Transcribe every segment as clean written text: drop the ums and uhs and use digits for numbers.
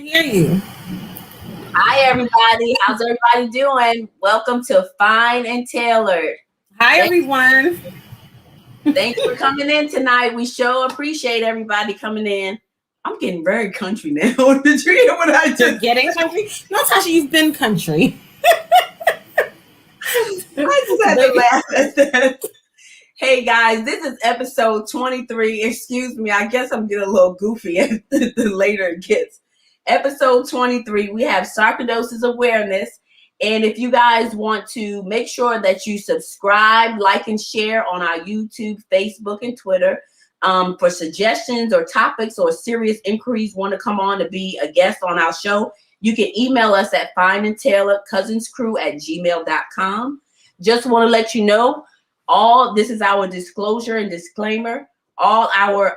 hear you. Hi, everybody. How's everybody doing? Welcome to Fine and Tailored. Hi, everyone. Thanks for coming in tonight. We sure appreciate everybody coming in. I'm getting very country now. Did you hear what I just getting country? No, Tasha, you've been country. I just had to laugh at that. Hey guys, this is episode 23. Excuse me, I guess I'm getting a little goofy as the later it gets. Episode 23, we have Sarcoidosis Awareness. And if you guys want to make sure that you subscribe, like, and share on our YouTube, Facebook, and Twitter for suggestions or topics or serious inquiries, want to come on to be a guest on our show, you can email us at FineAndTayloredCousinsCrew@gmail.com. Just want to let you know, this is our disclosure and disclaimer. All our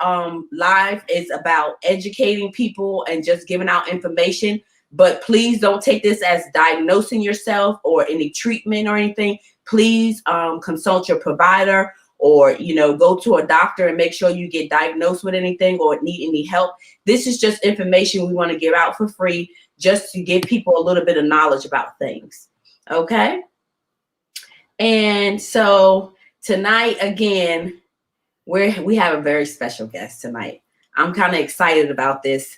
live is about educating people and just giving out information. But please don't take this as diagnosing yourself or any treatment or anything. Please consult your provider or, go to a doctor and make sure you get diagnosed with anything or need any help. This is just information we want to give out for free just to give people a little bit of knowledge about things. Okay? And so tonight, again, we have a very special guest tonight. I'm kind of excited about this.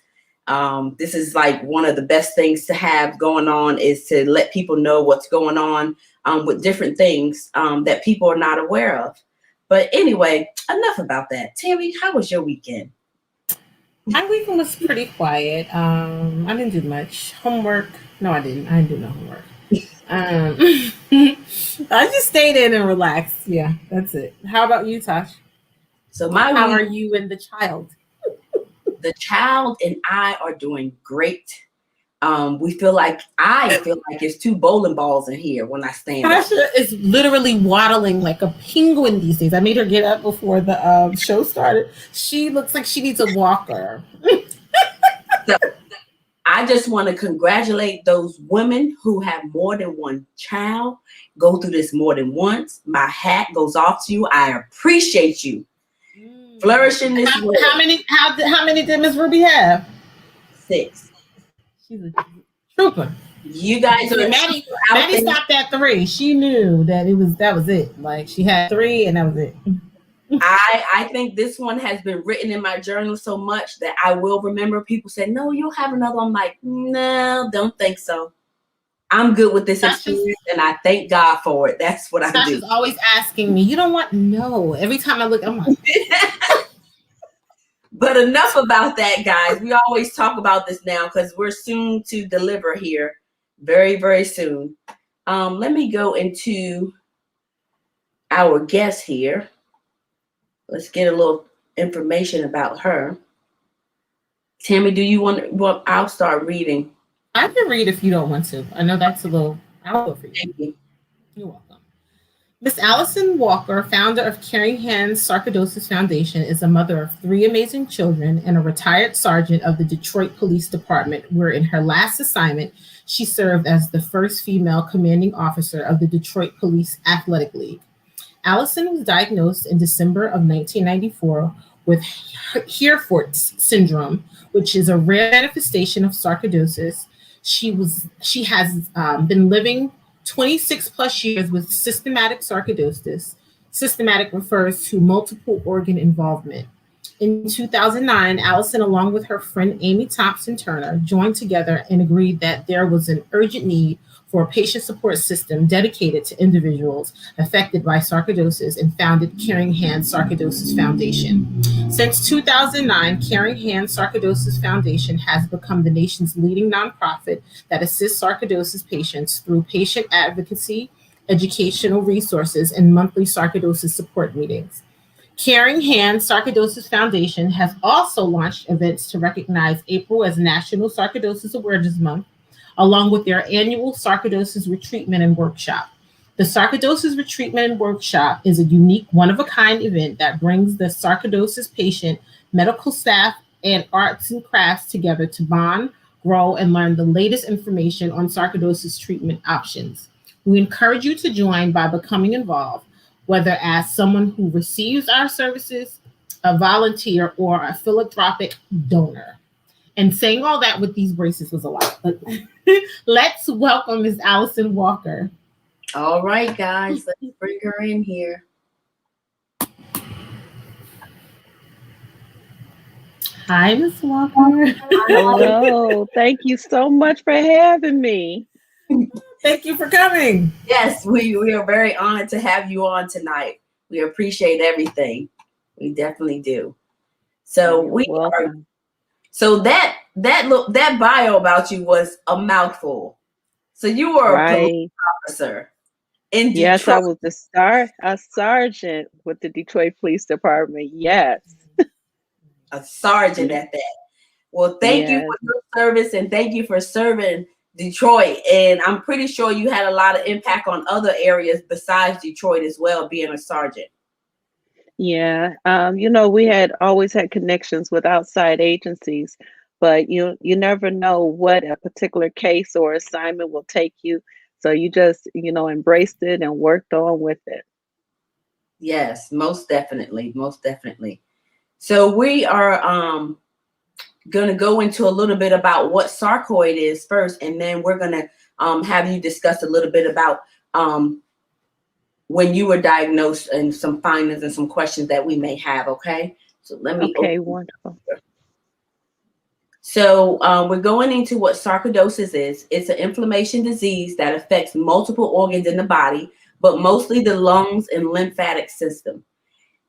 This is like one of the best things to have going on is to let people know what's going on with different things that people are not aware of. But anyway, enough about that. Tammy, how was your weekend? My weekend was pretty quiet. I didn't do much homework. No, I didn't. I didn't do no homework. I just stayed in and relaxed. Yeah, that's it. How about you, Tosh? So how are you and the child? The child and I are doing great. I feel like it's two bowling balls in here when I stand up. Tasha is literally waddling like a penguin these days. I made her get up before the show started. She looks like she needs a walker. So, I just want to congratulate those women who have more than one child, go through this more than once. My hat goes off to you. I appreciate you. Flourish in this world. How many did Miss Ruby have? 6. She's a trooper. You guys are Maddie stopped at 3. She knew that was it. Like she had 3 and that was it. I think this one has been written in my journal so much that I will remember. People say, no, you'll have another one. I'm like, no, don't think so. I'm good with this experience, and I thank God for it. That's what I do. Sasha's always asking me, you don't want? No. Every time I look, I'm like. But enough about that, guys. We always talk about this now because we're soon to deliver here. Very, very soon. Let me go into our guest here. Let's get a little information about her. Tammy, do you want? Well, I'll start reading. I can read if you don't want to. I know that's a little. I'll go for you. Thank you. You're welcome. Miss Allison Walker, founder of Caring Hands Sarcoidosis Foundation, is a mother of 3 amazing children and a retired sergeant of the Detroit Police Department, where in her last assignment, she served as the first female commanding officer of the Detroit Police Athletic League. Allison was diagnosed in December of 1994 with Heerfordt syndrome, which is a rare manifestation of sarcoidosis. She has been living 26 plus years with systematic sarcoidosis. Systematic refers to multiple organ involvement. In 2009, Allison, along with her friend Amy Thompson Turner, joined together and agreed that there was an urgent need for a patient support system dedicated to individuals affected by sarcoidosis and founded Caring Hands Sarcoidosis Foundation. Since 2009, Caring Hands Sarcoidosis Foundation has become the nation's leading nonprofit that assists sarcoidosis patients through patient advocacy, educational resources, and monthly sarcoidosis support meetings. Caring Hands Sarcoidosis Foundation has also launched events to recognize April as National Sarcoidosis Awareness Month, along with their annual Sarcoidosis Retreat Workshop. The Sarcoidosis Retreat Workshop is a unique, one-of-a-kind event that brings the sarcoidosis patient, medical staff, and arts and crafts together to bond, grow, and learn the latest information on sarcoidosis treatment options. We encourage you to join by becoming involved, whether as someone who receives our services, a volunteer, or a philanthropic donor. And saying all that with these braces was a lot. But let's welcome Ms. Allison Walker. All right, guys, let's bring her in here. Hi, Ms. Walker. Hello. Thank you so much for having me. Thank you for coming. Yes, we are very honored to have you on tonight. We appreciate everything. We definitely do. So You're we welcome. are. So that bio about you was a mouthful. So you were a police officer in Detroit. Yes, I was a sergeant with the Detroit Police Department. Yes. A sergeant at that. Well, thank you for your service and thank you for serving Detroit. And I'm pretty sure you had a lot of impact on other areas besides Detroit as well, being a sergeant. Yeah. We had always had connections with outside agencies, but you never know what a particular case or assignment will take you. So you just, embraced it and worked on with it. Yes, most definitely. Most definitely. So we are going to go into a little bit about what sarcoid is first, and then we're going to have you discuss a little bit about when you were diagnosed and some findings and some questions that we may have. Okay, so let me. Okay, wonderful. So we're going into what sarcoidosis is. It's an inflammation disease that affects multiple organs in the body, but mostly the lungs and lymphatic system.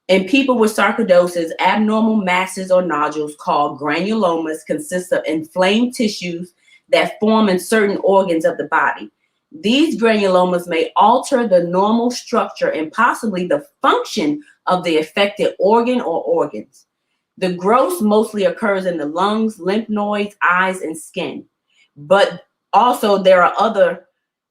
In people with sarcoidosis, abnormal masses or nodules called granulomas consist of inflamed tissues that form in certain organs of the body. These granulomas may alter the normal structure and possibly the function of the affected organ or organs. The growth mostly occurs in the lungs, lymph nodes, eyes, and skin. But also there are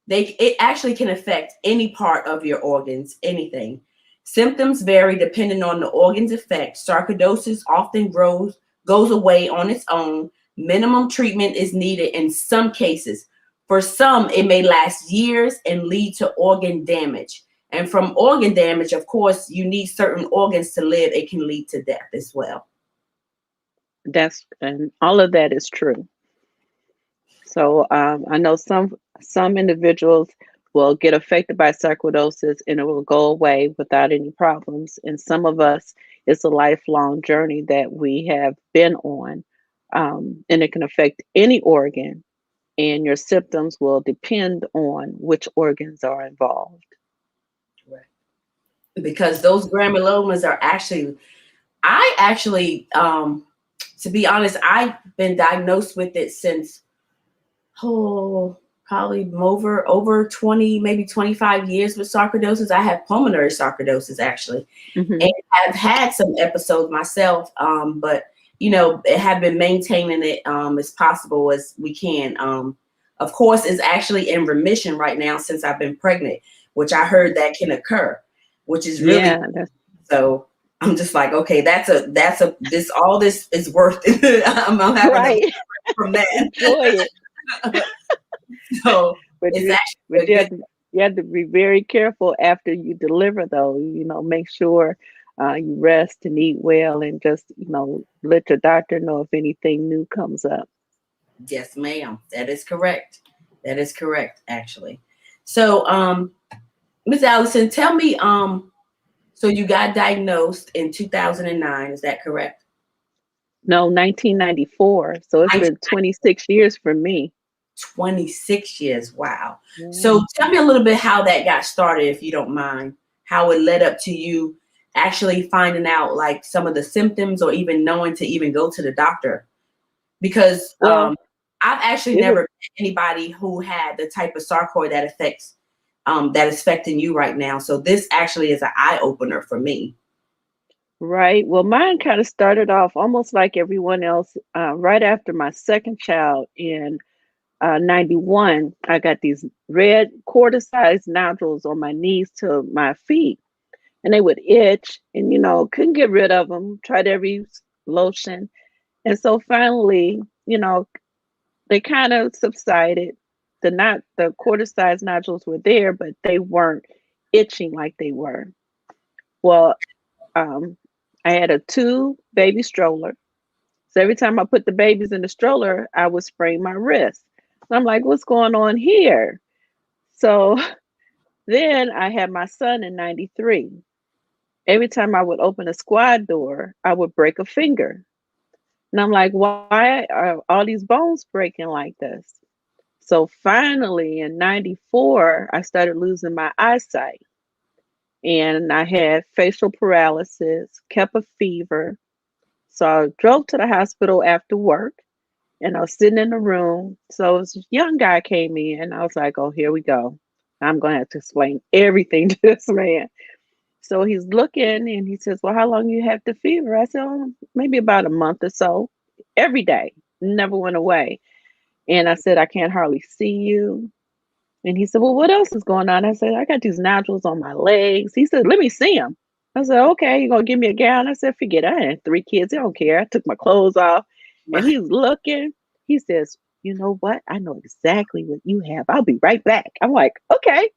it actually can affect any part of your organs, anything. Symptoms vary depending on the organ's effect. Sarcoidosis often goes away on its own. Minimum treatment is needed in some cases. For some, it may last years and lead to organ damage. And from organ damage, of course, you need certain organs to live. It can lead to death as well. And all of that is true. So I know some individuals will get affected by sarcoidosis and it will go away without any problems. And some of us, it's a lifelong journey that we have been on, and it can affect any organ, and your symptoms will depend on which organs are involved. Right. Because those granulomas are actually, to be honest, I've been diagnosed with it since, probably over 20, maybe 25 years with sarcoidosis. I have pulmonary sarcoidosis actually, and I've had some episodes myself, but it have been maintaining it as possible as we can. Of course, it's actually in remission right now since I've been pregnant, which I heard that can occur, which is really so. I'm just like, okay, all this is worth it. I'm having right from that. Enjoy it. So but you have to be very careful after you deliver, though. Make sure you rest and eat well, and just let your doctor know if anything new comes up. Yes, ma'am. That is correct. That is correct, actually. So, Ms. Allison, tell me, so you got diagnosed in 2009, is that correct? No, 1994. So it's been 26 years for me. 26 years. Wow. Yeah. So tell me a little bit how that got started, if you don't mind, how it led up to you actually finding out like some of the symptoms or even knowing to even go to the doctor. Because I've actually never met anybody who had the type of sarcoid that affects that is affecting you right now. So this actually is an eye opener for me. Right. Well, mine kind of started off almost like everyone else. Right after my second child in 91, I got these red quarter-sized nodules on my knees to my feet, and they would itch, and couldn't get rid of them. Tried every lotion, and so finally, they kind of subsided. The quarter-sized nodules were there, but they weren't itching like they were. Well, I had a 2 baby stroller, So every time I put the babies in the stroller, I would sprain my wrist. And I'm like, what's going on here? So then I had my son in 93. Every time I would open a squad door, I would break a finger. And I'm like, why are all these bones breaking like this? So finally in 94, I started losing my eyesight. And I had facial paralysis, kept a fever. So I drove to the hospital after work and I was sitting in the room. So this young guy came in and I was like, oh, here we go. I'm going to have to explain everything to this man. So he's looking and he says, well, how long you have the fever? I said, oh, maybe about a month or so. Every day, never went away. And I said, I can't hardly see you. And he said, well, what else is going on? I said, I got these nodules on my legs. He said, let me see them. I said, okay, you going to give me a gown? I said, forget it. I had 3 kids. I don't care. I took my clothes off and he's looking. He says, you know what? I know exactly what you have. I'll be right back. I'm like, okay.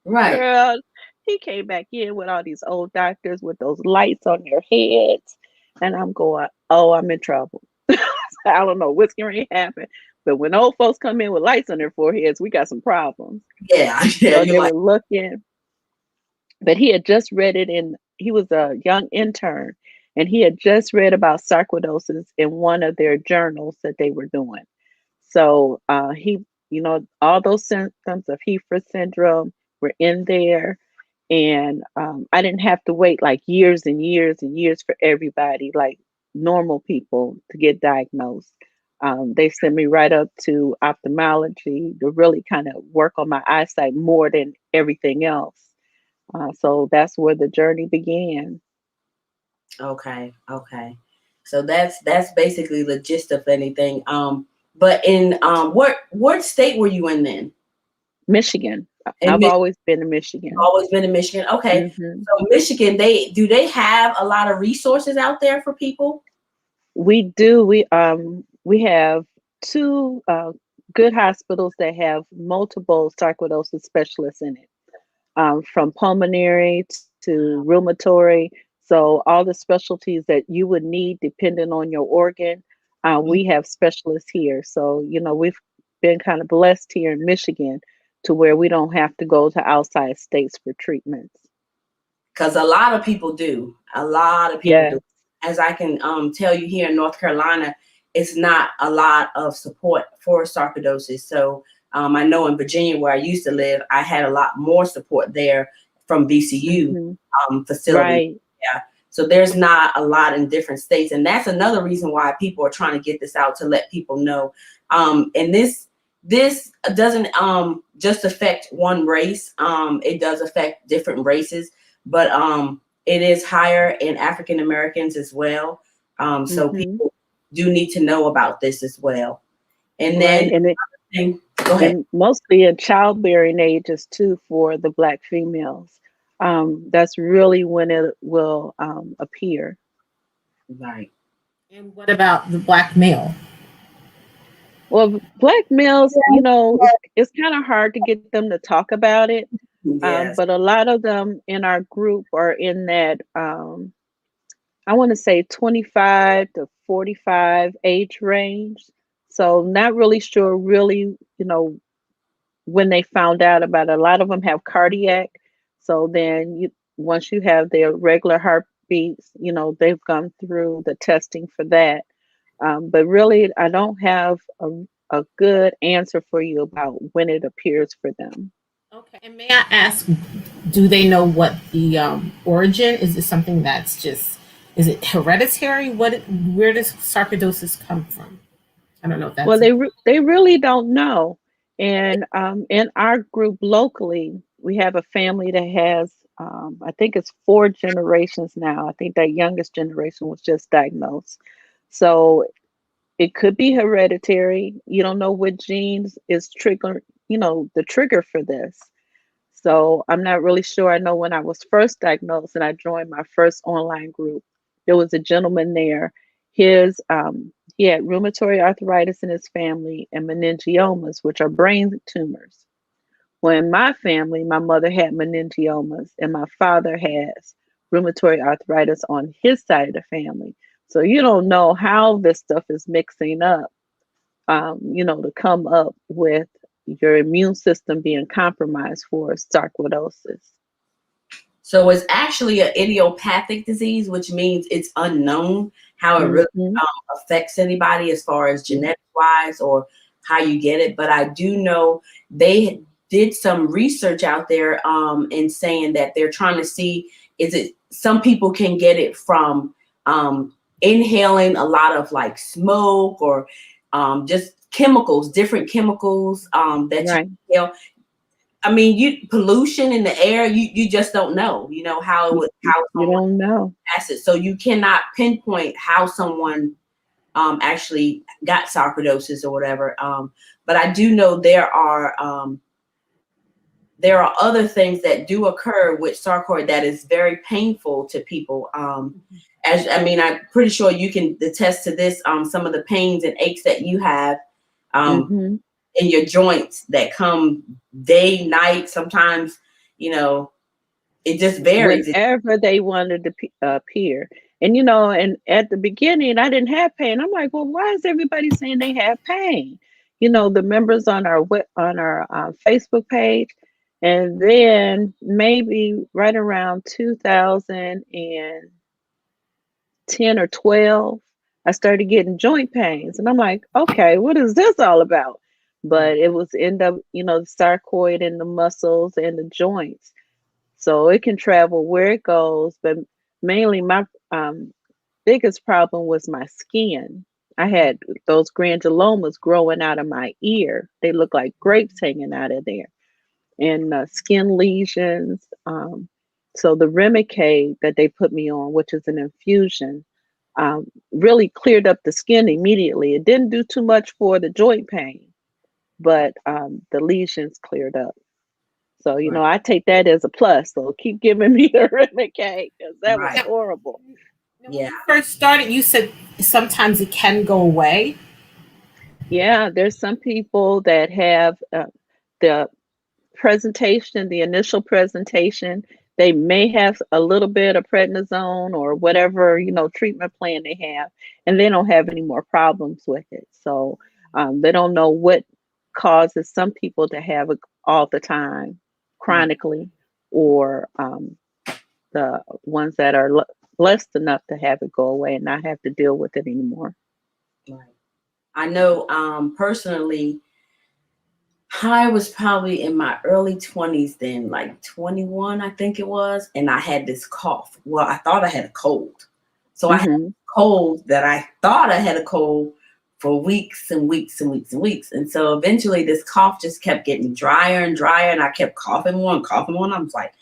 Right. Girl, he came back in with all these old doctors with those lights on their heads. And I'm going, oh, I'm in trouble. I don't know what's going to happen. But when old folks come in with lights on their foreheads, we got some problems. Yeah. So they were looking. But he had just read it he was a young intern. And he had just read about sarcoidosis in one of their journals that they were doing. So all those symptoms of Heerfordt syndrome were in there. And I didn't have to wait like years and years and years for everybody, like normal people, to get diagnosed. They sent me right up to ophthalmology to really kind of work on my eyesight more than everything else. So that's where the journey began. Okay. So that's basically the gist of anything. But in what state were you in then? Michigan. I've always been in Michigan. Always been in Michigan. Okay. Mm-hmm. So Michigan, they have a lot of resources out there for people? We do. We have 2 good hospitals that have multiple sarcoidosis specialists in it, from pulmonary to rheumatory. So all the specialties that you would need depending on your organ, we have specialists here. So we've been kind of blessed here in Michigan to where we don't have to go to outside states for treatments. Because a lot of people do. Yeah. As I can tell you, here in North Carolina, it's not a lot of support for sarcoidosis. So I know in Virginia, where I used to live, I had a lot more support there from VCU facility. Right. Yeah. So there's not a lot in different states. And that's another reason why people are trying to get this out, to let people know. And this doesn't just affect one race. It does affect different races, but it is higher in African Americans as well. So people do need to know about this as well. And then go ahead. And mostly in childbearing ages too for the Black females. That's really when it will appear. Right. And what about the Black male? Well, Black males, it's kind of hard to get them to talk about it. Yes. But a lot of them in our group are in that, I want to say 25 to 45 age range. So not really sure really, when they found out about it. A lot of them have cardiac. So then once you have their regular heartbeats, they've gone through the testing for that. But really, I don't have a good answer for you about when it appears for them. Okay. And may I ask, do they know what the origin is? It something that's just, is it hereditary? Where does sarcoidosis come from? I don't know if that's. Well, they really don't know. And in our group locally, we have a family that has, I think it's 4 generations now. I think that youngest generation was just diagnosed. So it could be hereditary. You don't know what genes is the trigger for this. So I'm not really sure. I know when I was first diagnosed and I joined my first online group, there was a gentleman there. He had rheumatoid arthritis in his family and meningiomas, which are brain tumors. Well, in my family, my mother had meningiomas and my father has rheumatoid arthritis on his side of the family. So you don't know how this stuff is mixing up, to come up with your immune system being compromised for sarcoidosis. So it's actually an idiopathic disease, which means it's unknown how it really affects anybody as far as genetics wise or how you get it. But I do know they did some research out there in saying that they're trying to see, is it some people can get it from inhaling a lot of like smoke or just chemicals, different chemicals that you inhale. I mean, pollution in the air, you just don't know, how it would, how you don't know. Acid. So you cannot pinpoint how someone actually got sarcoidosis or whatever. But I do know there are other things that do occur with sarcoid that is very painful to people. I'm pretty sure you can attest to this. Some of the pains and aches that you have in your joints that come day, night, sometimes, it just varies. Whenever they wanted to appear. And, and at the beginning, I didn't have pain. I'm like, well, why is everybody saying they have pain? The members on our Facebook page. And then maybe right around 2010 or 12, I started getting joint pains. And I'm like, okay, what is this all about? But it was the sarcoid in the muscles and the joints. So it can travel where it goes. But mainly my biggest problem was my skin. I had those granulomas growing out of my ear. They look like grapes hanging out of there. And skin lesions. So the Remicade that they put me on, which is an infusion, really cleared up the skin immediately. It didn't do too much for the joint pain, but the lesions cleared up. So, I take that as a plus. So keep giving me the Remicade because that was horrible. When you first started, you said sometimes it can go away. Yeah, there's some people that have the initial presentation, they may have a little bit of prednisone or whatever, treatment plan they have, and they don't have any more problems with it. So they don't know what causes some people to have it all the time, chronically, or the ones that are blessed enough to have it go away and not have to deal with it anymore. Right. I know personally, I was probably in my early 20s then, like 21, I think it was. And I had this cough. Well, I thought I had a cold. So I had a cold that I thought I had a cold for weeks and weeks and weeks and weeks. And so eventually this cough just kept getting drier and drier. And I kept coughing more and coughing more. And I was like,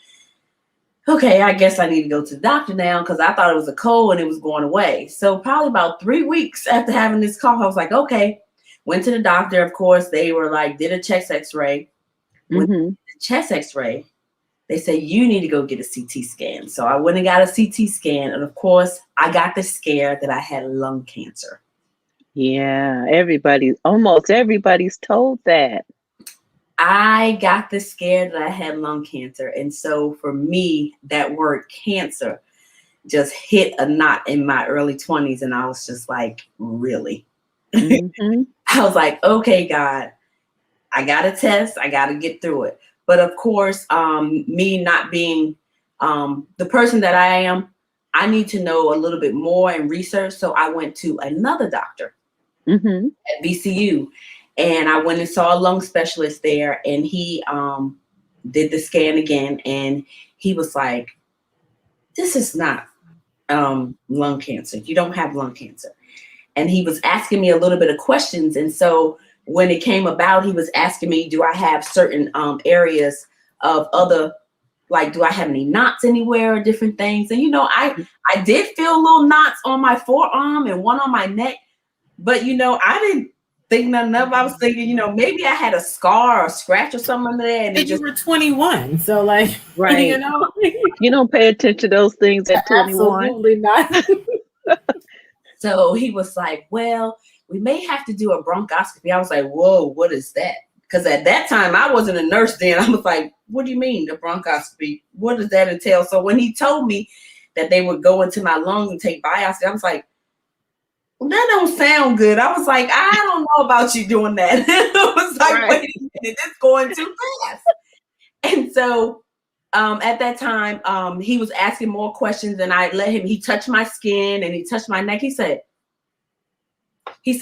okay, I guess I need to go to the doctor now because I thought it was a cold and it was going away. So probably about 3 weeks after having this cough, I was like, okay. Went to the doctor, of course. They were like, did a chest x-ray. With the chest x-ray, they said, you need to go get a CT scan. So I went and got a CT scan. And of course, I got the scare that I had lung cancer. Yeah, almost everybody's told that. I got the scare that I had lung cancer. And so for me, that word cancer just hit a knot in my early 20s. And I was just like, really? I was like, okay, God, I got a test. I got to get through it. But of course, me not being the person that I am, I need to know a little bit more and research. So I went to another doctor at VCU, and I went and saw a lung specialist there, and he did the scan again. And he was like, this is not lung cancer. You don't have lung cancer. And he was asking me a little bit of questions. And so when it came about, he was asking me, do I have certain areas of other, like, do I have any knots anywhere or different things? And, I did feel little knots on my forearm and one on my neck. But, I didn't think nothing of it. I was thinking, maybe I had a scar or scratch or something under there. And you were 21. So, like, right. You don't pay attention to those things at 21. Absolutely not. So he was like, well, we may have to do a bronchoscopy. I was like, whoa, what is that? Because at that time, I wasn't a nurse then. I was like, what do you mean, the bronchoscopy? What does that entail? So when he told me that they would go into my lungs and take biopsy, I was like, that don't sound good. I was like, I don't know about you doing that. I was like, Right. wait a minute, it's going too fast. And so at that time, he was asking more questions, and I let him, he touched my skin and he touched my neck. He said,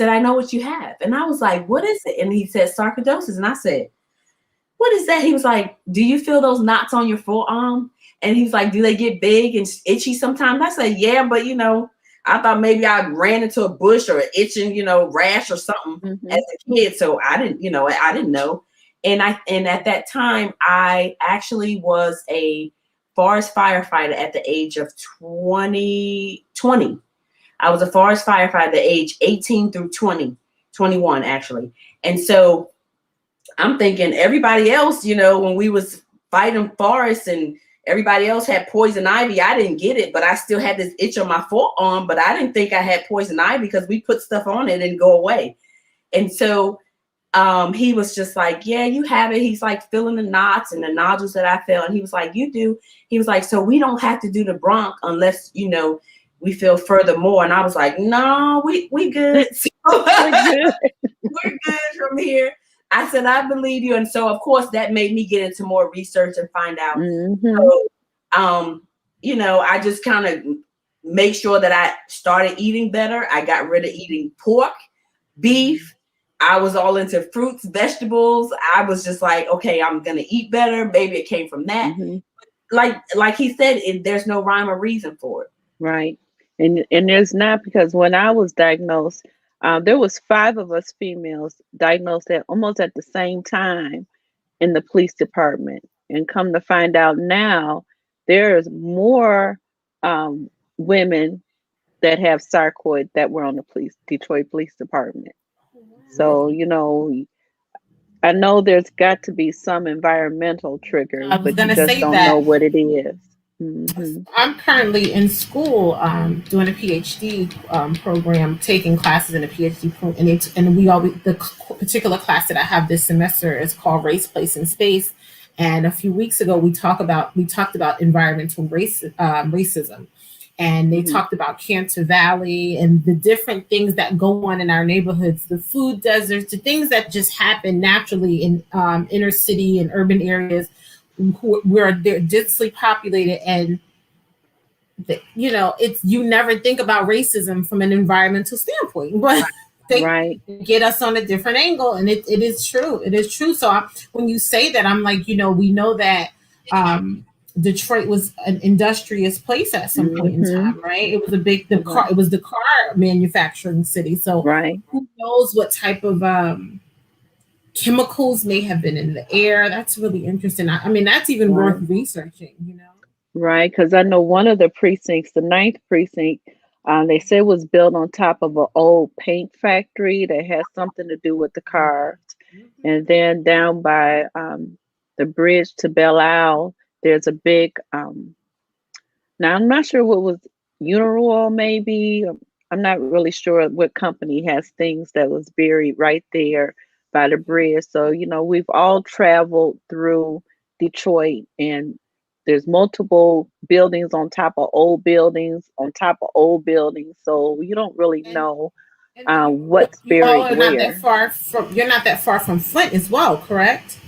I know what you have. And I was like, what is it? And he said, sarcoidosis. And I said, what is that? He was like, do you feel those knots on your forearm? And he's like, do they get big and itchy sometimes? I said, yeah, but I thought maybe I ran into a bush or an itching, rash or something as a kid. So I didn't, I didn't know. And at that time, I actually was a forest firefighter at the age of 20. I was a forest firefighter at the age 18 through 21 actually. And so I'm thinking everybody else, when we was fighting forests and everybody else had poison ivy, I didn't get it, but I still had this itch on my forearm, but I didn't think I had poison ivy because we put stuff on it and go away. And so he was just like, yeah, you have it. He's like feeling the knots and the nodules that I felt. And he was like, you do. He was like, so we don't have to do the bronch unless, we feel furthermore. And I was like, no, we good. We're good from here. I said, I believe you. And so, of course, that made me get into more research and find out. So, I just kind of make sure that I started eating better. I got rid of eating pork, beef. I was all into fruits, vegetables. I was just like, okay, I'm going to eat better. Maybe it came from that. Like he said, there's no rhyme or reason for it. Right. And there's not, because when I was diagnosed, there was 5 of us females diagnosed almost at the same time in the police department. And come to find out now, there's more women that have sarcoid that were on the Detroit Police Department. So, I know there's got to be some environmental triggers, but you just don't know what it is. I'm currently in school doing a PhD program, taking classes in a PhD program, the particular class that I have this semester is called Race, Place, and Space. And a few weeks ago, we talked about environmental racism, and they talked about Cantor Valley and the different things that go on in our neighborhoods, the food deserts, the things that just happen naturally in inner city and urban areas where they're densely populated. And you never think about racism from an environmental standpoint, but they get us on a different angle. And it is true. It is true. So when you say that, I'm like, we know that Detroit was an industrious place at some point in time, right? It was it was the car manufacturing city. So who knows what type of chemicals may have been in the air. That's really interesting. I mean, that's even worth researching, Right, because I know one of the precincts, the 9th precinct, they said was built on top of an old paint factory that has something to do with the cars. And then down by the bridge to Belle Isle, there's a big, now I'm not sure what was Uniroyal maybe. I'm not really sure what company has things that was buried right there by the bridge. So, we've all traveled through Detroit, and there's multiple buildings on top of old buildings on top of old buildings. So you don't really know what's buried where. You're not that far from Flint as well, correct?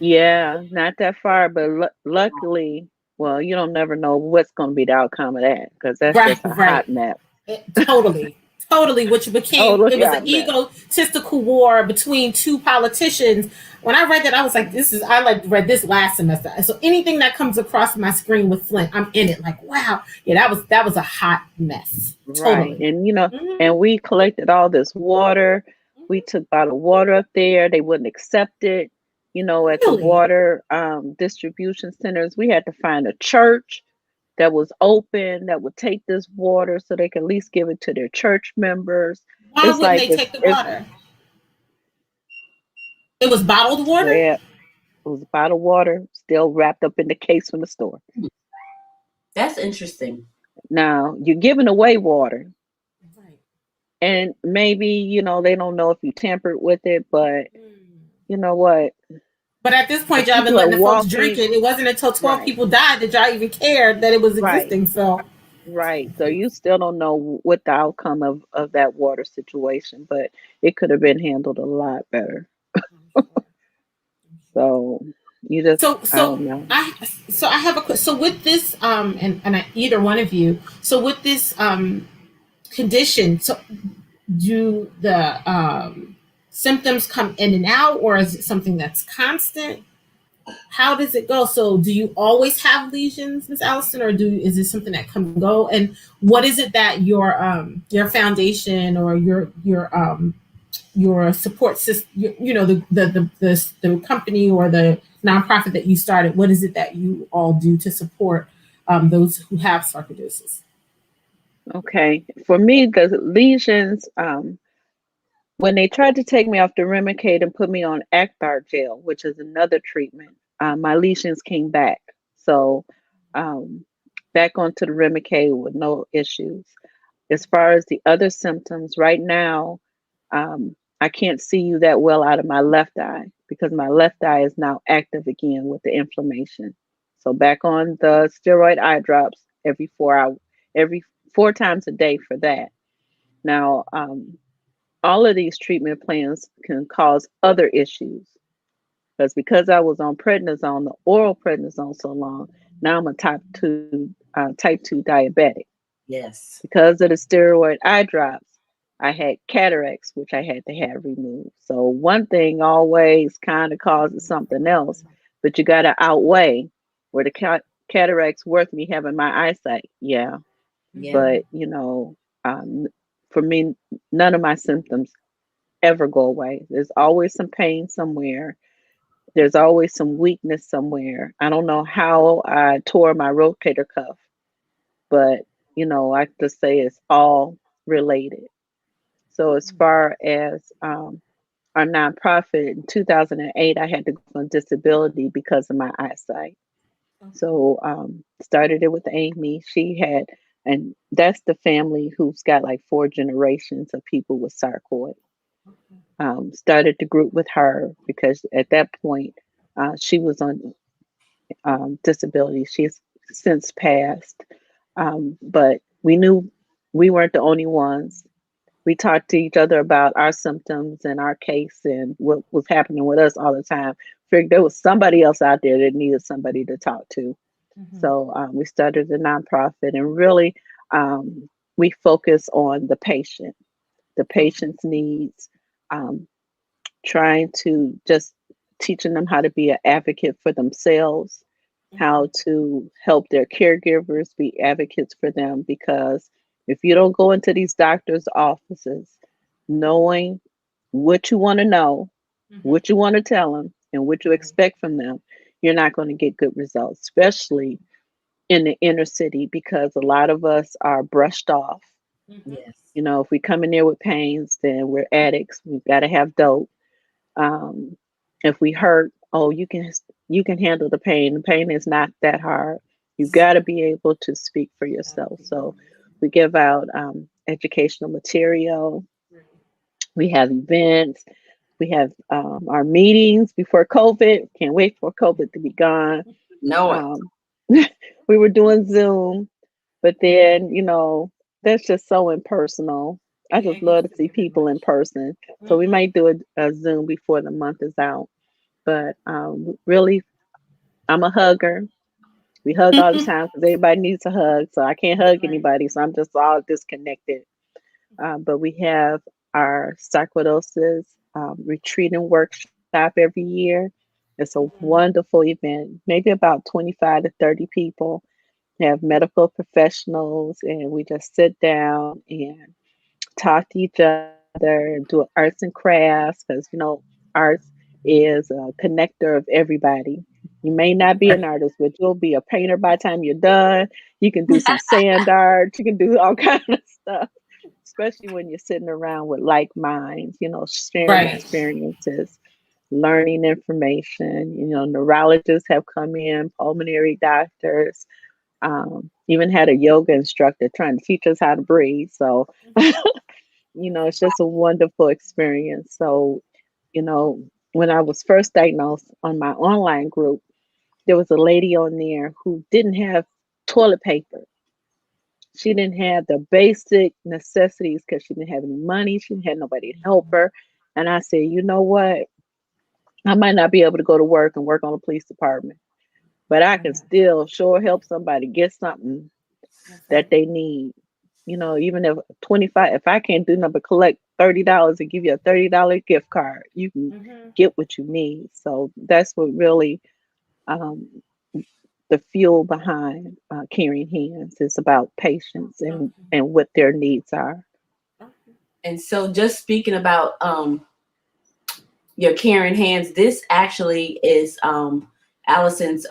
Yeah, not that far, but luckily, well, you don't never know what's going to be the outcome of that, because that's just a hot mess. Totally, which became, it was an egotistical war between 2 politicians. When I read that, I was like, I read this last semester. So anything that comes across my screen with Flint, I'm in it. Like, wow. Yeah, that was a hot mess. Totally. Right. And, and we collected all this water. We took bottled water up there. They wouldn't accept it. At the water distribution centers, we had to find a church that was open that would take this water so they could at least give it to their church members. Why wouldn't they take the water? It was bottled water? Yeah, it was bottled water, still wrapped up in the case from the store. That's interesting. Now, you're giving away water. And maybe, they don't know if you tampered with it, but you know what? But at this point, y'all been letting the folks drink it. It wasn't until 12 people died that y'all even cared that it was existing. So Right. So you still don't know what the outcome of that water situation, but it could have been handled a lot better. I'm sure. I'm sure. So you just, So, I so don't know. I, so I have a so with this, either one of you. So with this condition, so do the symptoms come in and out, or is it something that's constant? How does it go? So do you always have lesions, Miss Allison, or is this something that come and go? And what is it that your foundation or your support system, the company or the nonprofit that you started, what is it that you all do to support those who have sarcoidosis? Okay. For me, the lesions, when they tried to take me off the Remicade and put me on Acthar gel, which is another treatment, my lesions came back. So um, back onto the Remicade with no issues. As far as the other symptoms, right now, I can't see you that well out of my left eye because my left eye is now active again with the inflammation. So back on the steroid eye drops every 4 hours, every 4 times a day for that. Now, all of these treatment plans can cause other issues because I was on prednisone, the oral prednisone so long. Now I'm a type 2 diabetic. Yes. Because of the steroid eye drops, I had cataracts, which I had to have removed. So one thing always kind of causes something else, but you got to outweigh where the cataracts worth me having my eyesight. Yeah, Yeah. but um, for me, none of my symptoms ever go away. There's always some pain somewhere. There's always some weakness somewhere. I don't know how I tore my rotator cuff, but I just say it's all related. So as far as our nonprofit in 2008, I had to go on disability because of my eyesight. So started it with Amy. She had, and that's the family who's got like 4 generations of people with sarcoid. Started the group with her because at that point she was on disability. She's since passed, but we knew we weren't the only ones. We talked to each other about our symptoms and our case and what was happening with us all the time. Figured there was somebody else out there that needed somebody to talk to. Mm-hmm. So we started a nonprofit and really we focus on the patient's needs, um, trying to just teaching them how to be an advocate for themselves, how to help their caregivers be advocates for them. Because if you don't go into these doctors' offices knowing what you want to know, Mm-hmm. what you want to tell them, and what you expect from them, you're not going to get good results, especially in the inner city, because a lot of us are brushed off. Mm-hmm. Yes. If we come in there with pains, then we're addicts. We've got to have dope. Um, if we hurt, oh, you can handle the pain. The pain is not that hard. You've got to be able to speak for yourself. So we give out educational material. We have events. We have our meetings before COVID. Can't wait for COVID to be gone. Know it. Um, we were doing Zoom, but then that's just so impersonal. I Yeah, just it gets love to to be see a bit people in much. person. So we Mm-hmm. might do a Zoom before the month is out. But really, I'm a hugger. We hug all the time because everybody needs a hug. So I can't hug Right. anybody. So I'm just all disconnected. But we have our sarcoidosis retreat and workshop every year. It's a wonderful event, maybe about 25 to 30 people. We have medical professionals, and we just sit down and talk to each other and do arts and crafts because arts is a connector of everybody. You may not be an artist, but you'll be a painter by the time you're done. You can do some sand art. You can do all kind of stuff, especially when you're sitting around with like minds. Sharing Right. experiences, learning information. Neurologists have come in, pulmonary doctors, even had a yoga instructor trying to teach us how to breathe. So it's just a wonderful experience. So, you know, when I was first diagnosed on my online group, there was a lady on there who didn't have toilet paper. She didn't have the basic necessities because she didn't have any money. She didn't have nobody to help her. And I said, you know what? I might not be able to go to work and work on the police department, but I can still sure help somebody get something that they need. You know, even if 25, if I can't do nothing but collect $30 and give you a $30 gift card, you can get what you need. So that's what really the fuel behind Caring Hands is about patients and what their needs are. And so just speaking about your Caring Hands, this actually is Allison's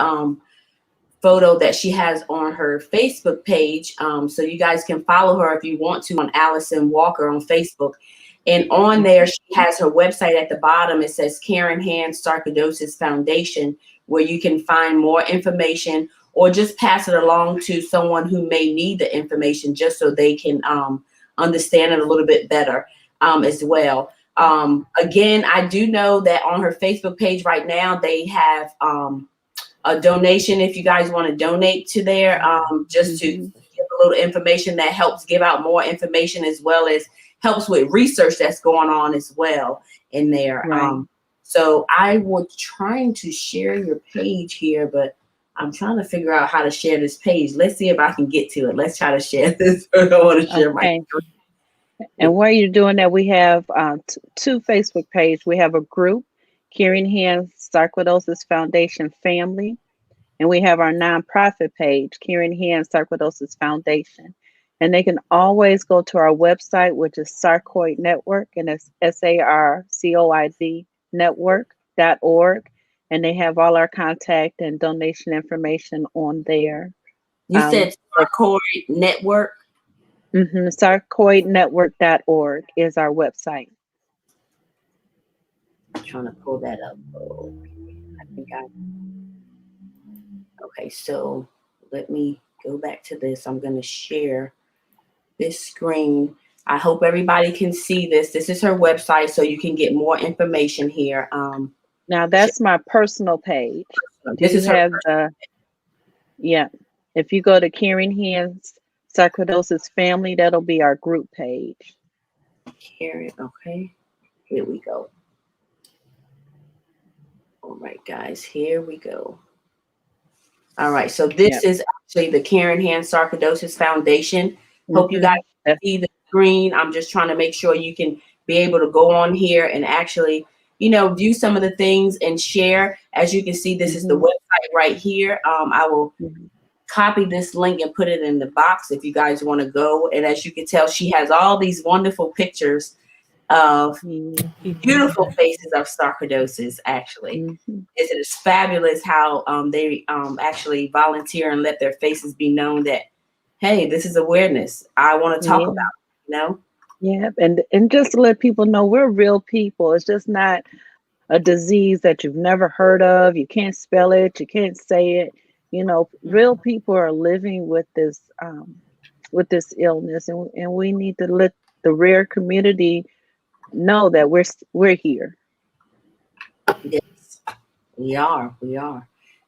photo that she has on her Facebook page. So you guys can follow her if you want to on Allison Walker on Facebook. And on there, she has her website at the bottom. It says Caring Hands Sarcoidosis Foundation, where you can find more information or just pass it along to someone who may need the information just so they can understand it a little bit better as well. Again, I do know that on her Facebook page right now, they have a donation if you guys want to donate to there, just to give a little information that helps give out more information, as well as helps with research that's going on as well in there. Right. So I was trying to share your page here, but I'm trying to figure out how to share this page. Let's see if I can get to it. Let's try to share this. I want to share my screen. And while you're doing that, we have two Facebook pages. We have a group, Caring Hands Sarcoidosis Foundation Family, and we have our nonprofit page, Caring Hands Sarcoidosis Foundation. And they can always go to our website, which is Sarcoid Network, and it's SARCOID network.org. And they have all our contact and donation information on there. You said Sarcoid Network? SarcoidNetwork.org is our website. I'm trying to pull that up. Okay, so let me go back to this. I'm going to share this screen. I hope everybody can see this. This is her website, so you can get more information here. Now that's my personal page. This is her yeah. If you go to Caring Hands Sarcoidosis Family, that'll be our group page. Okay, here we go. All right, guys, here we go. All right, so this is actually the Caring Hands Sarcoidosis Foundation. Hope you guys can see the screen. I'm just trying to make sure you can be able to go on here and actually, you know, view some of the things and share. As you can see, this is the website right here. I will copy this link and put it in the box if you guys want to go. And as you can tell, she has all these wonderful pictures of beautiful faces of sarcoidosis. Actually, it is fabulous how they actually volunteer and let their faces be known that, hey, this is awareness. I want to talk about it, you know? Yeah, and just to let people know we're real people. It's just not a disease that you've never heard of. You can't spell it, you can't say it. You know, real people are living with this illness, and we need to let the rare community know that we're here. Yes, we are.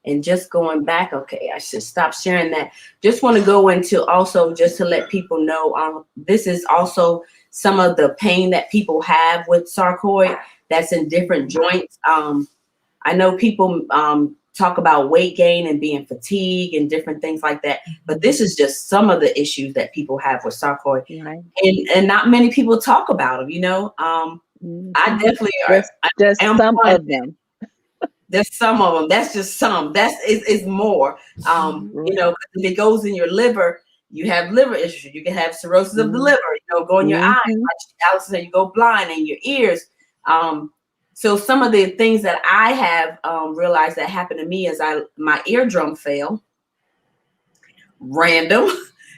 And just going back, okay, I should stop sharing that. Just want to go into also just to let people know, this is also some of the pain that people have with sarcoid that's in different joints. I know people talk about weight gain and being fatigued and different things like that, but this is just some of the issues that people have with sarcoid, and not many people talk about them. You know, I definitely just some of them. There's some of them. That's just some. It's more. You know, if it goes in your liver, you have liver issues. You can have cirrhosis of the liver. You know, go in your eyes. Like Allison said, you go blind in your ears. So some of the things that I have realized that happened to me is my eardrum fell. Random.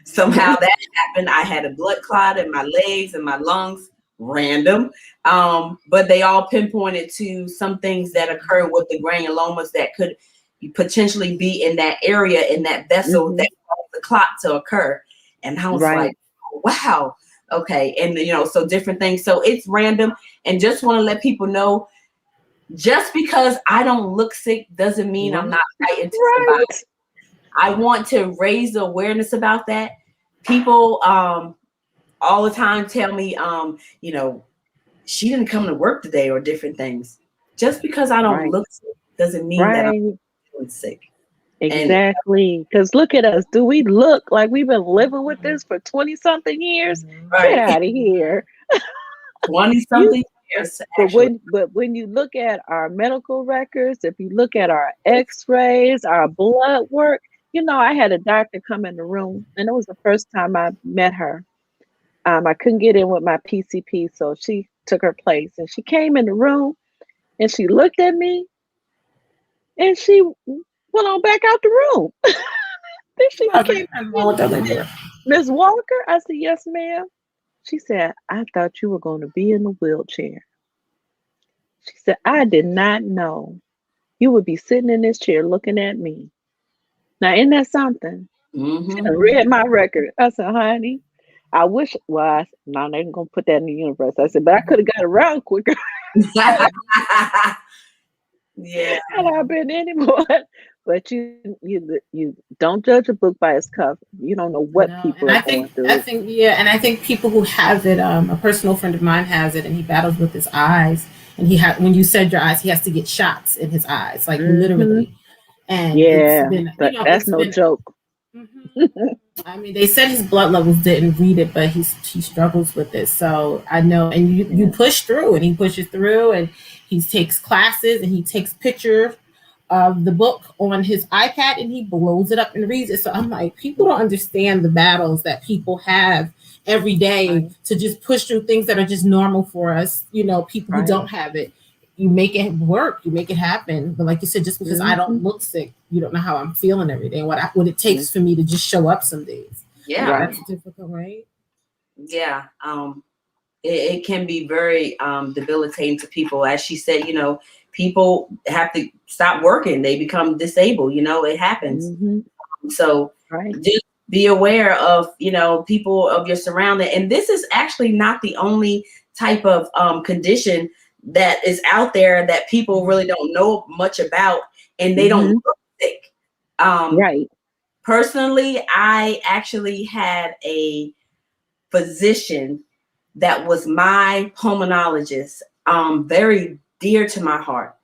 Somehow that happened. I had a blood clot in my legs and my lungs. Random. But they all pinpointed to some things that occur with the granulomas that could potentially be in that area, in that vessel that caused the clot to occur. And I was like, oh, wow. Okay. And, you know, so different things. So it's random. And just want to let people know, just because I don't look sick doesn't mean I'm not fighting to survive. I want to raise the awareness about that. people all the time tell me, she didn't come to work today or different things. Just because I don't look sick doesn't mean that I'm feeling sick. Exactly. Because look at us. Do we look like we've been living with this for 20-something years? Right. Get out of here. 20-something years. But when you look at our medical records, if you look at our x-rays, our blood work, I had a doctor come in the room, and it was the first time I met her. I couldn't get in with my PCP, so she took her place. And she came in the room, and she looked at me, and she went on back out the room. Then she came, Ms. Walker? I said, yes, ma'am. She said, I thought you were going to be in the wheelchair. She said, I did not know you would be sitting in this chair looking at me. Now, isn't that something? Mm-hmm. She read my record. I said, honey, I wish, no, they're going to put that in the universe. I said, but I could have got around quicker. Yeah. Had I been anymore. But you don't judge a book by its cover. You don't know what people are going through. I think people who have it, a personal friend of mine has it, and he battles with his eyes. And when you said your eyes, he has to get shots in his eyes, like literally. And yeah, it's been, that's no joke. Mm-hmm. I mean, they said his blood levels didn't read it, but he struggles with it. So I know, and you push through, and he pushes through, and he takes classes, and he takes pictures of the book on his iPad, and he blows it up and reads it. So I'm like, people don't understand the battles that people have every day to just push through things that are just normal for us. People who don't have it, you make it work, you make it happen. But like you said, just because I don't look sick, you don't know how I'm feeling every day, and what it takes for me to just show up some days. Yeah, that's difficult, right? Yeah, it can be very debilitating to people. As she said, people have to stop working; they become disabled. It happens. Mm-hmm. So just be aware of people of your surrounding. And this is actually not the only type of condition that is out there that people really don't know much about, and they don't look sick. Personally, I actually had a physician that was my pulmonologist, very dear to my heart.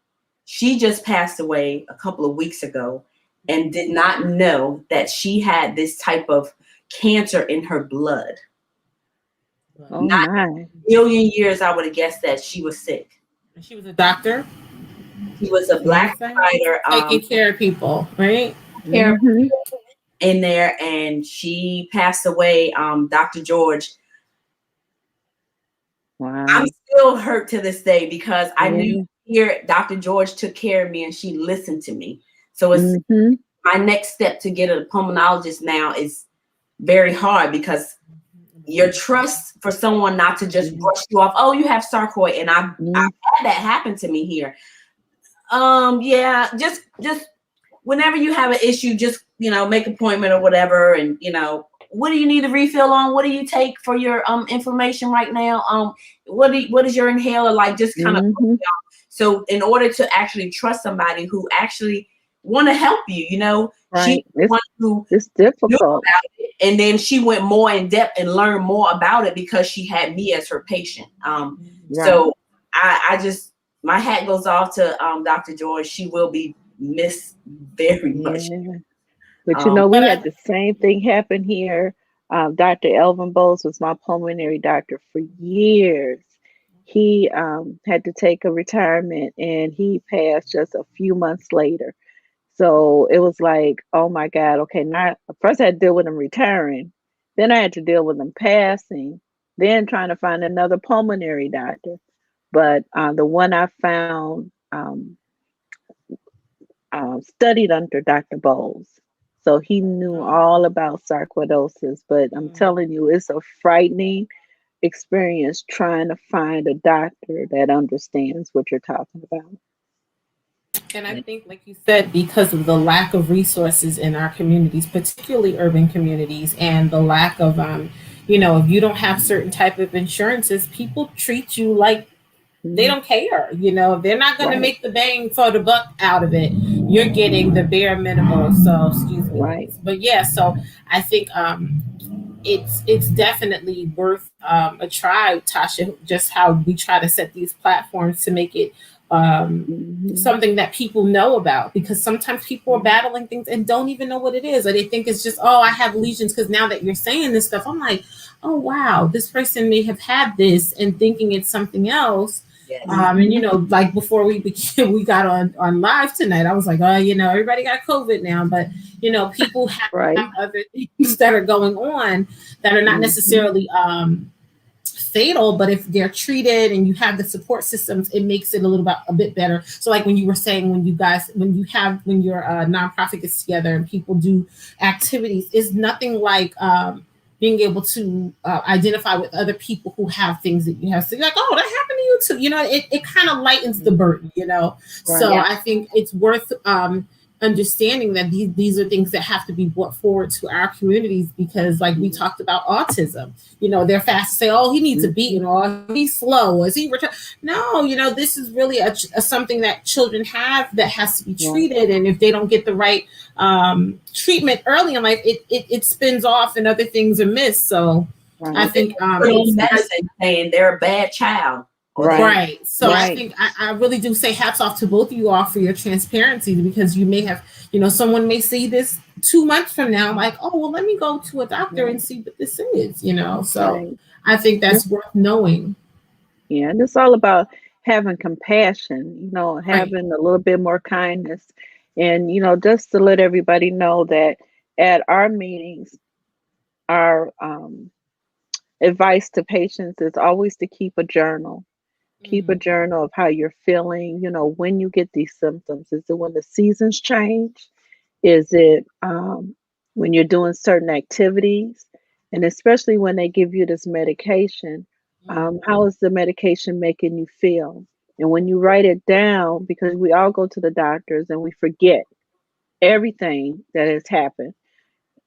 She just passed away a couple of weeks ago and did not know that she had this type of cancer in her blood. Not a million years I would have guessed that she was sick. She was a doctor? She was a black provider. Taking care of people, right? Care of people in there, and she passed away, Dr. George. Wow. I'm still hurt to this day because I knew here Dr. George took care of me and she listened to me. So it's my next step to get a pulmonologist now is very hard because your trust for someone not to just brush you off. Oh, you have sarcoid, and I've had that happen to me here. Just whenever you have an issue, just make an appointment or whatever, and what do you need a refill on? What do you take for your inflammation right now? What is your inhaler like? Just kind of so in order to actually trust somebody who actually want to help you, she one who it's difficult about it, and then she went more in depth and learned more about it because she had me as her patient. So I just, my hat goes off to Dr. George. She will be missed very much. But we had the same thing happen here. Dr. Elvin Bowles was my pulmonary doctor for years. He had to take a retirement, and he passed just a few months later. So it was like, oh my God, okay, now first I had to deal with him retiring. Then I had to deal with him passing, then trying to find another pulmonary doctor. But the one I found studied under Dr. Bowles. So he knew all about sarcoidosis. But I'm telling you, it's a frightening experience trying to find a doctor that understands what you're talking about. And I think, like you said, because of the lack of resources in our communities, particularly urban communities, and the lack of, if you don't have certain type of insurances, people treat you like they don't care. They're not going to make the bang for the buck out of it. You're getting the bare minimal. So, excuse me. Right. But yeah, so I think it's definitely worth a try, Tasha. Just how we try to set these platforms to make it something that people know about, because sometimes people are battling things and don't even know what it is, or they think it's just, oh, I have lesions. Because now that you're saying this stuff, I'm like, oh wow, this person may have had this and thinking it's something else. Yes. And like before we got on live tonight, I was like, oh, everybody got COVID now, but people have Right. other things that are going on that are not necessarily fatal, but if they're treated and you have the support systems, it makes it a bit better. So like when you were saying, when your nonprofit gets together and people do activities, is nothing like being able to identify with other people who have things that you have. So you're like, oh, that happened to you too. It kind of lightens the burden, Right. So I think it's worth understanding that these are things that have to be brought forward to our communities, because like we talked about autism, they're fast to say, oh, he needs a beating, or he's slow, or is he no, this is really a something that children have that has to be treated. And if they don't get the right treatment early in life, it spins off and other things are missed. So I think medicine saying they're a bad child. Right. So I think I really do say hats off to both of you all for your transparency, because you may have, someone may see this 2 months from now, like, oh, well, let me go to a doctor and see what this is, So I think that's worth knowing. Yeah, and it's all about having compassion, having a little bit more kindness. And, just to let everybody know that at our meetings, our advice to patients is always to keep a journal. Keep a journal of how you're feeling, when you get these symptoms. Is it when the seasons change? Is it when you're doing certain activities? And especially when they give you this medication, how is the medication making you feel? And when you write it down, because we all go to the doctors and we forget everything that has happened.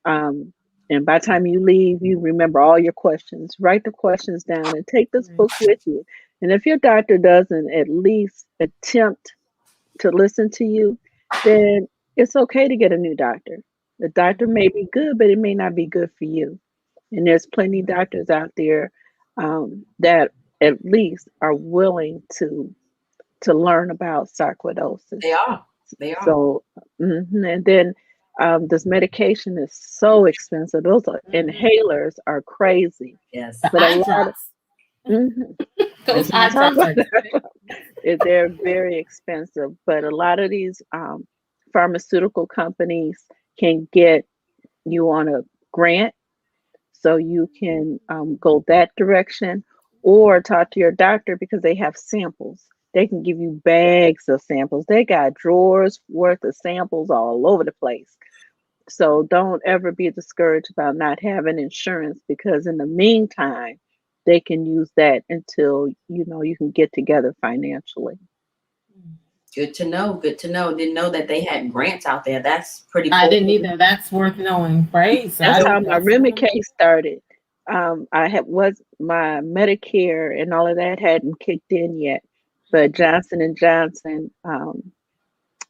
And by the time you leave, you remember all your questions. Write the questions down and take this book with you. And if your doctor doesn't at least attempt to listen to you, then it's okay to get a new doctor. The doctor may be good, but it may not be good for you. And there's plenty of doctors out there that at least are willing to learn about sarcoidosis. They are. So, and then this medication is so expensive. Those inhalers are crazy. Yes. The But eye drops. Those eye drops they're very expensive. But a lot of these pharmaceutical companies can get you on a grant, so you can go that direction, or talk to your doctor, because they have samples. They can give you bags of samples. They got drawers worth of samples all over the place. So don't ever be discouraged about not having insurance, because in the meantime, they can use that until you can get together financially. Good to know. Good to know. Didn't know that they had grants out there. That's pretty cool. I didn't either. That's worth knowing, right? So that's how my Remicade started. I was my Medicare and all of that hadn't kicked in yet, but Johnson & Johnson, I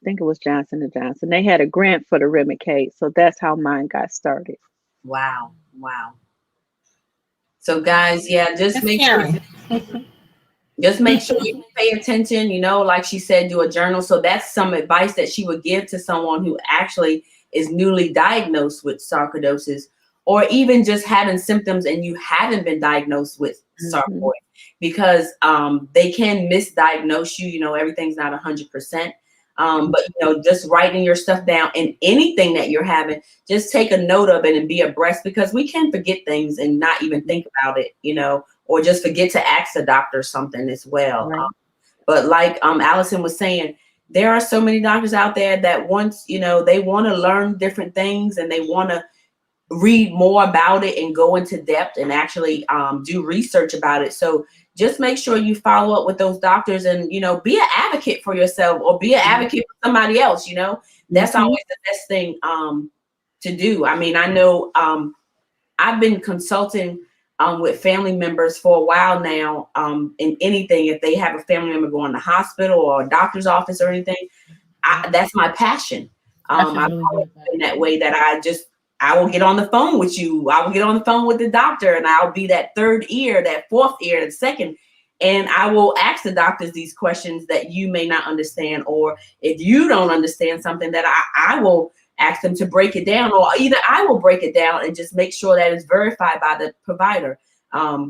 think it was Johnson & Johnson, they had a grant for the Remicade, so that's how mine got started. Wow. So guys, just make sure you pay attention, like she said, do a journal. So that's some advice that she would give to someone who actually is newly diagnosed with sarcoidosis, or even just having symptoms and you haven't been diagnosed with sarcoid, because they can misdiagnose you. Everything's not 100%. But just writing your stuff down, and anything that you're having, just take a note of it and be abreast, because we can forget things and not even think about it, or just forget to ask the doctor something as well. Right. But like Allison was saying, there are so many doctors out there that once, they want to learn different things and they want to read more about it and go into depth and actually do research about it. So just make sure you follow up with those doctors and, be an advocate for yourself, or be an advocate for somebody else. That's always the best thing to do. I mean, I know I've been consulting with family members for a while now, in anything. If they have a family member going to the hospital or a doctor's office or anything, that's my passion. I've always been that way, that I just I will get on the phone with you. I will get on the phone with the doctor, and I'll be that third ear, that fourth ear, that second. And I will ask the doctors these questions that you may not understand, or if you don't understand something, that I will ask them to break it down, or either I will break it down and just make sure that it's verified by the provider.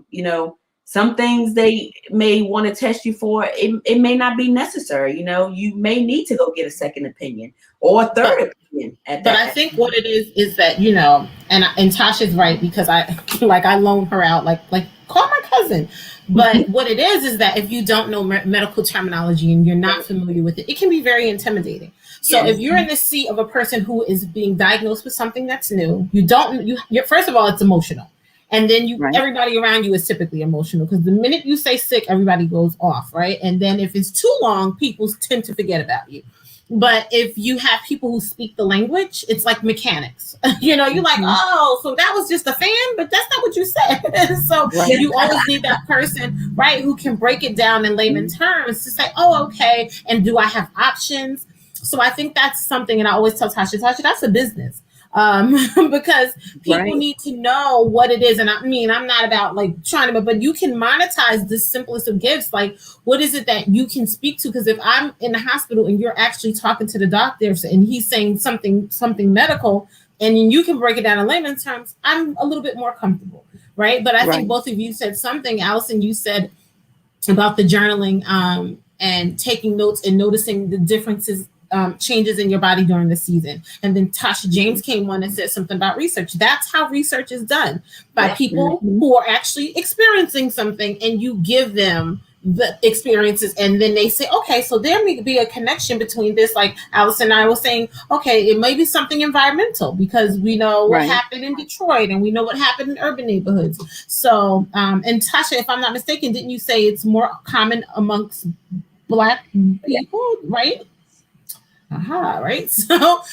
You know, some things they may want to test you for, it may not be necessary. You know, you may need to go get a second opinion or a third opinion at that. But I think what it is that, you know, and Tasha's right, because I loan her out, like call my cousin. But what it is that if you don't know medical terminology and you're not familiar with it, it can be very intimidating. So if you're in the seat of a person who is being diagnosed with something that's new, you're first of all, it's emotional. And then everybody around you is typically emotional, because the minute you say sick, everybody goes off, right? And then if it's too long, people tend to forget about you. But if you have people who speak the language, it's like mechanics. You know, you're like, oh, so that was just a fan, but that's not what you said. So you always need that person, right, who can break it down in layman terms to say, oh, okay, and do I have options? So I think that's something, and I always tell Tasha, that's a business. Because people need to know what it is. And I mean, I'm not about like trying to, but you can monetize the simplest of gifts. Like, what is it that you can speak to? Because if I'm in the hospital and you're actually talking to the doctor and he's saying something medical, and you can break it down in layman's terms, I'm a little bit more comfortable, right? But I think both of you said something. Allison, you said about the journaling and taking notes and noticing the differences, changes in your body during the season. And then Tasha James came on and said something about research. That's how research is done, by people who are actually experiencing something, and you give them the experiences, and then they say, okay, so there may be a connection between this. Like Allison and I were saying, okay, it may be something environmental, because we know what happened in Detroit and we know what happened in urban neighborhoods. So, and Tasha, if I'm not mistaken, didn't you say it's more common amongst Black people, right? Right. So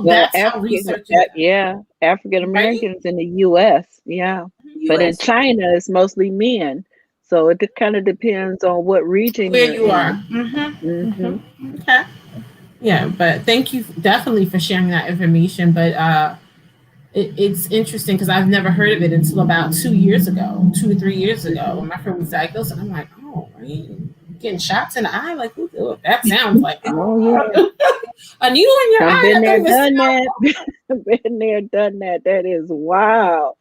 that's how research is. African Americans in the U.S. But in China, it's mostly men. So it kind of depends on what region where you are. Okay. Yeah, but thank you definitely for sharing that information. But it's interesting, because I've never heard of it until about 2 or 3 years ago, when my friend was diagnosed, and I'm like, oh, right. Getting shots in the eye, like that sounds like a needle in your eye. Been there, done that. Been there, done that. That is wow.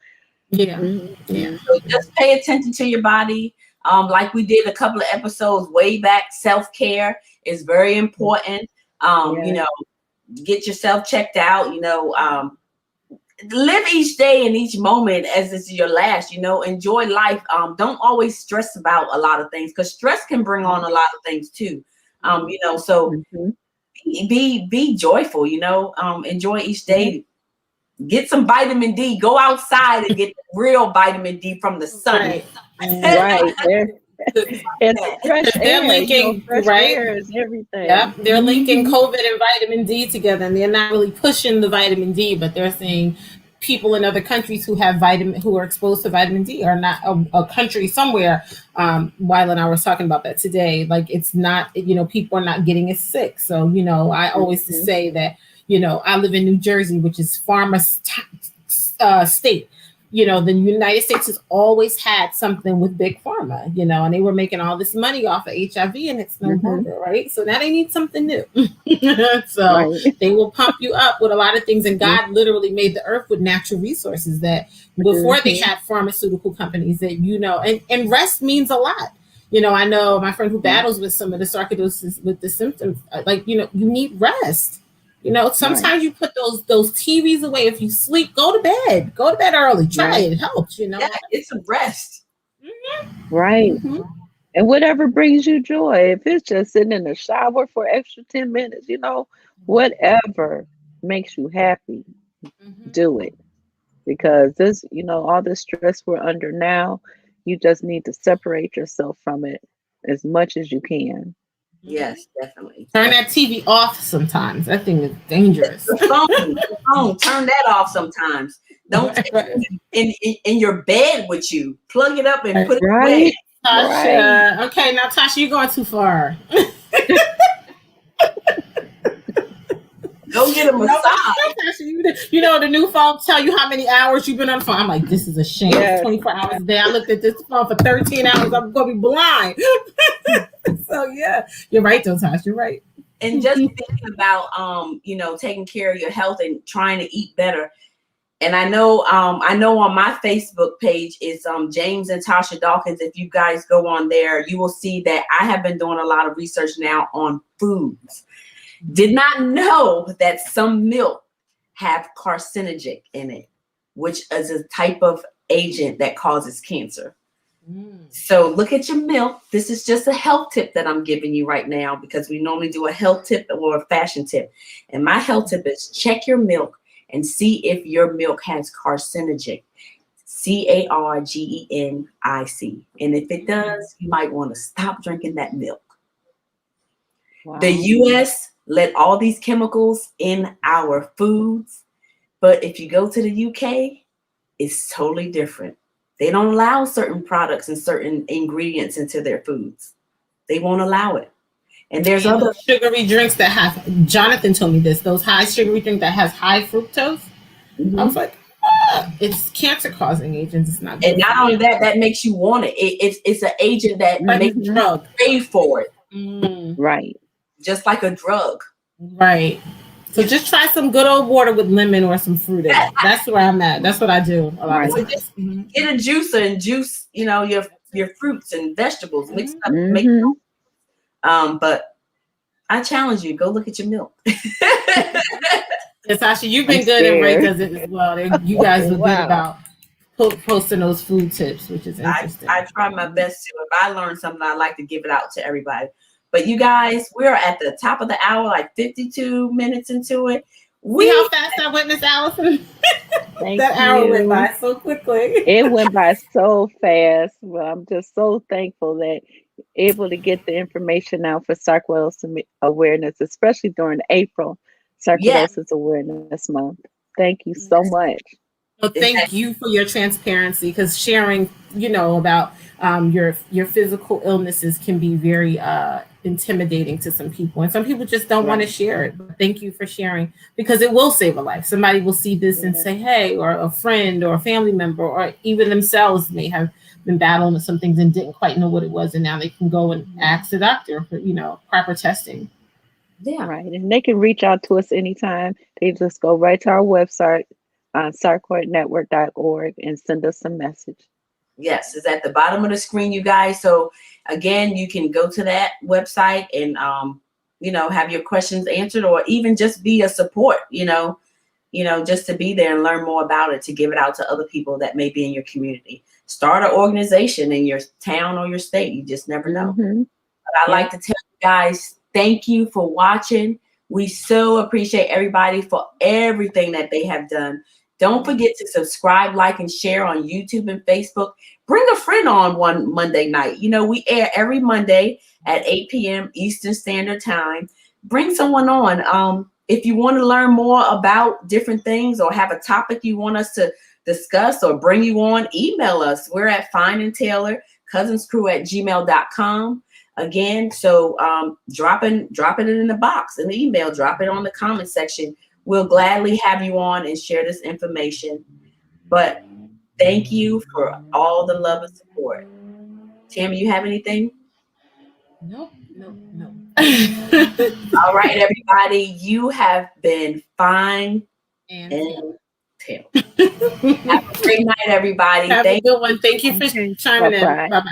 Yeah. So just pay attention to your body. Like we did a couple of episodes way back, self-care is very important. You know, get yourself checked out. You know, live each day and each moment as it's your last. You know, enjoy life. Don't always stress about a lot of things, because stress can bring on a lot of things too. You know, so be joyful. You know, enjoy each day. Get some vitamin D. Go outside and get real vitamin D from the sun. They're linking fresh air is everything. Yep, they're linking COVID and vitamin D together, and they're not really pushing the vitamin D, but they're saying people in other countries who are exposed to vitamin D are not a country somewhere. Weil and I were talking about that today. Like, it's not, you know, people are not getting as sick. So, you know, I always say that, you know, I live in New Jersey, which is pharma state. You know, the United States has always had something with big pharma, you know, and they were making all this money off of HIV, and it's no longer, right? So now they need something new. So they will pump you up with a lot of things. And God literally made the earth with natural resources that before they had pharmaceutical companies that, you know, and rest means a lot. You know, I know my friend who battles with some of the sarcoidosis with the symptoms, like, you know, you need rest. You know, sometimes you put those TVs away. If you sleep, go to bed early. Try it. It helps, you know. Yeah, it's a rest. And whatever brings you joy. If it's just sitting in the shower for extra 10 minutes, you know, whatever makes you happy, do it. Because this, you know, all the stress we're under now, you just need to separate yourself from it as much as you can. Yes, definitely. Turn that TV off sometimes. That thing is dangerous. The phone, turn that off sometimes. Don't take it in your bed with you. Plug it up and put it away. Tasha. Okay, now Tasha, you're going too far. Go get a massage. You know, the new phones tell you how many hours you've been on the phone. I'm like, this is a shame. Yes. 24 hours a day. I looked at this phone for 13 hours. I'm going to be blind. So, yeah, you're right, though, Tosh. You're right. And just thinking about, you know, taking care of your health and trying to eat better. And I know on my Facebook page is James and Tasha Dawkins. If you guys go on there, you will see that I have been doing a lot of research now on foods. Did not know that some milk have carcinogen in it, which is a type of agent that causes cancer. So look at your milk. This is just a health tip that I'm giving you right now, because we normally do a health tip or a fashion tip. And my health tip is check your milk and see if your milk has carcinogen, cargenic. And if it does, you might want to stop drinking that milk. Wow. The US let all these chemicals in our foods, but if you go to the UK, it's totally different. They don't allow certain products and certain ingredients into their foods. They won't allow it. And there's other sugary drinks that have, Jonathan told me this, those high sugary drinks that has high fructose. I was like, it's cancer causing agents. It's not good. And not only that, that makes you want it. It's an agent that makes you crave for it. Right. Just like a drug. Right. So just try some good old water with lemon or some fruit in it. That's where I'm at. That's what I do a lot. So just get a juicer and juice, you know, your fruits and vegetables. Mix up, make it. But I challenge you, go look at your milk. Sasha, you've been good, and Ray does it as well. You guys are good about posting those food tips, which is interesting. I try my best to. If I learn something, I like to give it out to everybody. But you guys, we're at the top of the hour, like 52 minutes into it. See how fast I went, Miss Allison? That hour went by so quickly. It went by so fast. Well, I'm just so thankful that able to get the information out for sarcoidosis awareness, especially during April Sarcoidosis Awareness Month. Thank you so much. Well, thank you for your transparency, because sharing, you know, about your physical illnesses can be very intimidating to some people, and some people just don't want to share it. But thank you for sharing, because it will save a life. Somebody will see this and say, hey, or a friend or a family member, or even themselves may have been battling with some things and didn't quite know what it was, and now they can go and ask the doctor for, you know, proper testing. Yeah, right. And they can reach out to us anytime. They just go right to our website, sarcoid-network.org, and send us a message. Yes, it's at the bottom of the screen, you guys. So again, you can go to that website and you know, have your questions answered, or even just be a support, you know, just to be there and learn more about it, to give it out to other people that may be in your community. Start an organization in your town or your state. You just never know. But I like to tell you guys, thank you for watching. We so appreciate everybody for everything that they have done. Don't forget to subscribe, like, and share on YouTube and Facebook. Bring a friend on one Monday night. You know, we air every Monday at 8 p.m. Eastern Standard Time. Bring someone on. If you want to learn more about different things, or have a topic you want us to discuss or bring you on, email us. We're at FineAndTaylored@gmail.com. Again, so drop it in the box, in the email, drop it on the comment section. We'll gladly have you on and share this information. But thank you for all the love and support. Tammy, you have anything? No. All right, everybody. You have been fine and Taylor. Have a great night, everybody. Have a good one. Thank you for chiming in. Bye-bye.